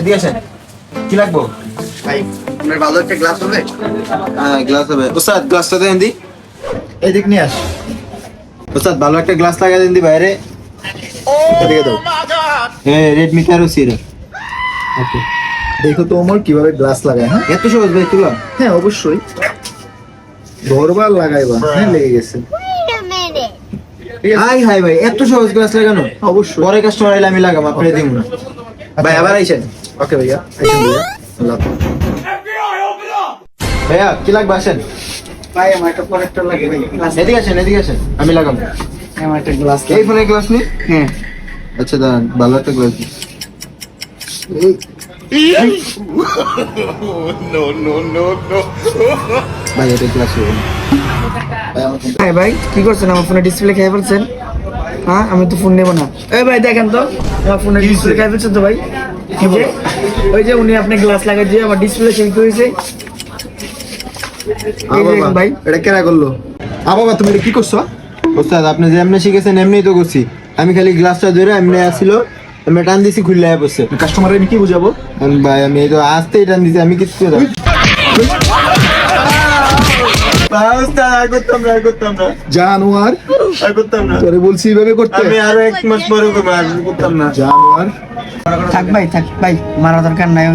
এদিকে আসেন। কি লাগবো? ভাই আপনার ভালো একটা গ্লাস হবে? হ্যাঁ, গ্লাস হবে। ওস্তাদ, গ্লাসটা দেন দি। এদিক নিয়ে আস। ওস্তাদ, ভালো একটা গ্লাস লাগাই দেন দি বাইরে। এদিকে দাও। হ্যাঁ, রেডমি কারো সিরা। ওকে, দেখো তো ওমর কিভাবে গ্লাস লাগায়। হ্যাঁ এত সহজ ভাই তুলা? হ্যাঁ অবশ্যই, ধরবার লাগাইবা। হ্যাঁ লেগে গেছে। ঠিক আছে? হাই হাই ভাই, এত সহজ গ্লাস লাগানো? অবশ্যই। পরে কাস্টমার আইলে আমি লাগাম, আপনি দিব না ভাই। আবার আইসেন। ওকে ভাইয়া, আইসেন ভাইয়া। আল্লাহ হাফেজ। ভাইয়া কি লাগবে? আসেন। ভাই আমার একটা প্রোডাক্টর লাগে ভাই। গ্লাস এদিকে আসেন, এদিকে আসেন, আমি লাগাম। আমার একটা গ্লাস এই ফোনের গ্লাস নি? হ্যাঁ। আচ্ছা দাঁড়ান, ভালো একটা গ্লাস দিন। ভাই এটা গ্লাস হবে না। ভাই আমার ফোনটা- হ্যাঁ ভাই, কি করছেন? আমার ফোনে ডিসপ্লে খেয়ে ফেলছেন? হ্যাঁ, আমি তো ফোন নেবো না। এই ভাই দেখেন তো, আমার ফোনে ডিসপ্লে খেয়ে ফেলছেন তো ভাই। এই যে, ওই যে উনি আপনি গ্লাস লাগাই দিয়ে আমার ডিসপ্লে চেঞ্জ হয়েছে। আ এই যে বাবা, ভাই, এটা কেনা করলো? বাবা তুমি এটা কি করছো? ওস্তাদ, আপনি যেমনি শিখেছেন এমনিই তো করছি। আমি খালি গ্লাসটা ধরে এমনি আসছিল, আমি টান দিছি, খুললে বসছে। কাস্টমারে আমি কি বুঝাবো? ভাই আমি এই তো আসতেই টান দিছি, আমি কিছু না। ওস্তাদ, আর করতাম না, আর করতাম না, জানোয়ার, আর করতাম না। তোরে বলছি এইভাবে করতে। আমি আরো 1 মাস পরে করবো, আর করতাম না। জানোয়ার। থাক ভাই, থাক ভাই, মারা দরকার নাই।